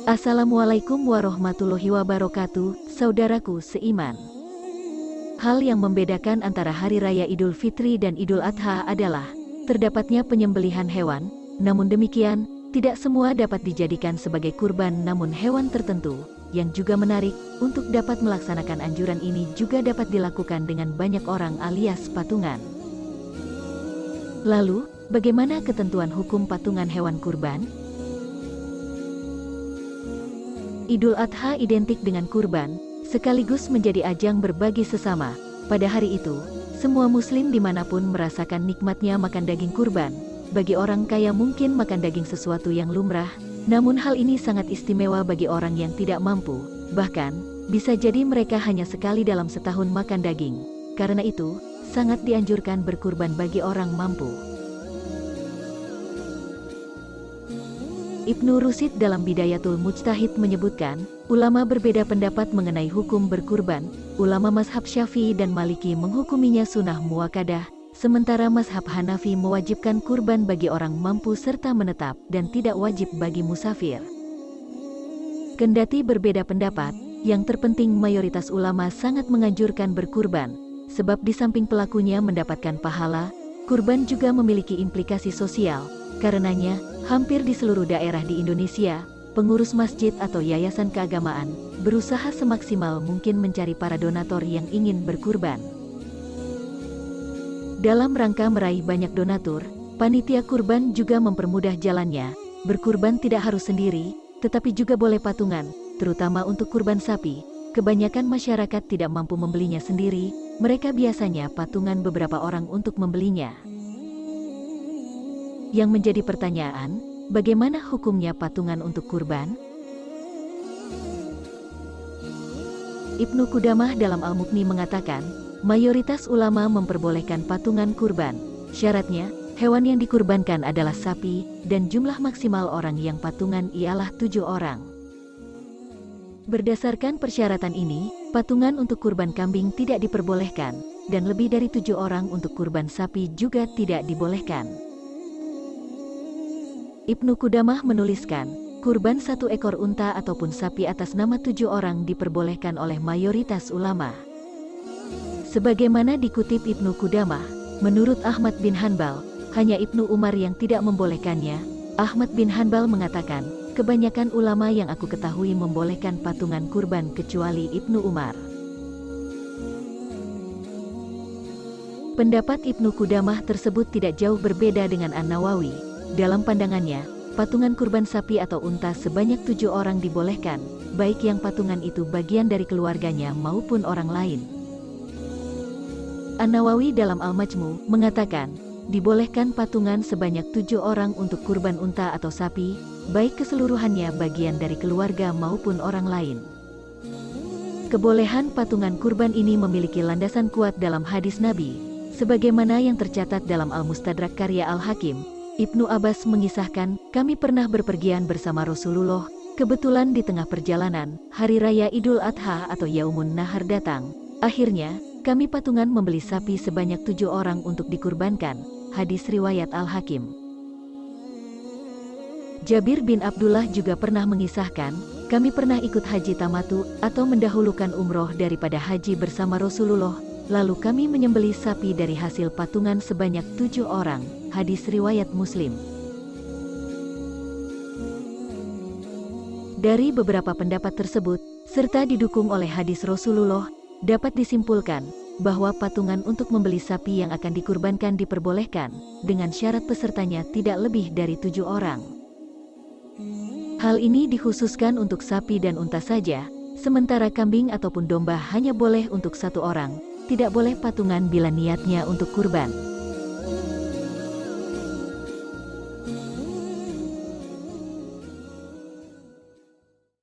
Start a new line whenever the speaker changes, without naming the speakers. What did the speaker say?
Assalamualaikum warahmatullahi wabarakatuh, saudaraku seiman. Hal yang membedakan antara Hari Raya Idul Fitri dan Idul Adha adalah terdapatnya penyembelihan hewan. Namun demikian, tidak semua dapat dijadikan sebagai kurban, namun hewan tertentu yang juga menarik untuk dapat melaksanakan anjuran ini juga dapat dilakukan dengan banyak orang alias patungan. Lalu, bagaimana ketentuan hukum patungan hewan kurban? Idul Adha identik dengan kurban, sekaligus menjadi ajang berbagi sesama. Pada hari itu, semua muslim dimanapun merasakan nikmatnya makan daging kurban. Bagi orang kaya mungkin makan daging sesuatu yang lumrah, namun hal ini sangat istimewa bagi orang yang tidak mampu. Bahkan, bisa jadi mereka hanya sekali dalam setahun makan daging. Karena itu, sangat dianjurkan berkurban bagi orang mampu. Ibnu Rushd dalam Bidayatul Mujtahid menyebutkan, ulama berbeda pendapat mengenai hukum berkurban. Ulama mazhab Syafi'i dan Maliki menghukuminya sunnah muakkadah, sementara mazhab Hanafi mewajibkan kurban bagi orang mampu serta menetap dan tidak wajib bagi musafir. Kendati berbeda pendapat, yang terpenting mayoritas ulama sangat menganjurkan berkurban, sebab di samping pelakunya mendapatkan pahala, kurban juga memiliki implikasi sosial. Karenanya, hampir di seluruh daerah di Indonesia, pengurus masjid atau yayasan keagamaan berusaha semaksimal mungkin mencari para donatur yang ingin berkurban. Dalam rangka meraih banyak donatur, panitia kurban juga mempermudah jalannya. Berkurban tidak harus sendiri, tetapi juga boleh patungan, terutama untuk kurban sapi. Kebanyakan masyarakat tidak mampu membelinya sendiri, mereka biasanya patungan beberapa orang untuk membelinya. Yang menjadi pertanyaan, bagaimana hukumnya patungan untuk kurban? Ibnu Qudamah dalam Al-Mughni mengatakan, mayoritas ulama memperbolehkan patungan kurban. Syaratnya, hewan yang dikurbankan adalah sapi, dan jumlah maksimal orang yang patungan ialah 7 orang. Berdasarkan persyaratan ini, patungan untuk kurban kambing tidak diperbolehkan, dan lebih dari 7 orang untuk kurban sapi juga tidak dibolehkan. Ibnu Qudamah menuliskan, kurban 1 ekor unta ataupun sapi atas nama 7 orang diperbolehkan oleh mayoritas ulama. Sebagaimana dikutip Ibnu Qudamah, menurut Ahmad bin Hanbal, hanya Ibnu Umar yang tidak membolehkannya. Ahmad bin Hanbal mengatakan, kebanyakan ulama yang aku ketahui membolehkan patungan kurban kecuali Ibnu Umar. Pendapat Ibnu Qudamah tersebut tidak jauh berbeda dengan An-Nawawi. Dalam pandangannya, patungan kurban sapi atau unta sebanyak 7 orang dibolehkan, baik yang patungan itu bagian dari keluarganya maupun orang lain. An-Nawawi dalam Al-Majmu mengatakan, dibolehkan patungan sebanyak 7 orang untuk kurban unta atau sapi, baik keseluruhannya bagian dari keluarga maupun orang lain. Kebolehan patungan kurban ini memiliki landasan kuat dalam hadis Nabi, sebagaimana yang tercatat dalam Al-Mustadrak karya Al-Hakim. Ibnu Abbas mengisahkan, kami pernah berpergian bersama Rasulullah, kebetulan di tengah perjalanan, Hari Raya Idul Adha atau Yaumun Nahar datang. Akhirnya, kami patungan membeli sapi sebanyak 7 orang untuk dikurbankan. Hadis riwayat Al-Hakim. Jabir bin Abdullah juga pernah mengisahkan, kami pernah ikut haji tamatu atau mendahulukan umroh daripada haji bersama Rasulullah, lalu kami menyembelih sapi dari hasil patungan sebanyak 7 orang. Hadis riwayat Muslim. Dari beberapa pendapat tersebut, serta didukung oleh hadis Rasulullah, dapat disimpulkan bahwa patungan untuk membeli sapi yang akan dikurbankan diperbolehkan, dengan syarat pesertanya tidak lebih dari 7 orang. Hal ini dikhususkan untuk sapi dan unta saja, sementara kambing ataupun domba hanya boleh untuk 1 orang, tidak boleh patungan bila niatnya untuk kurban.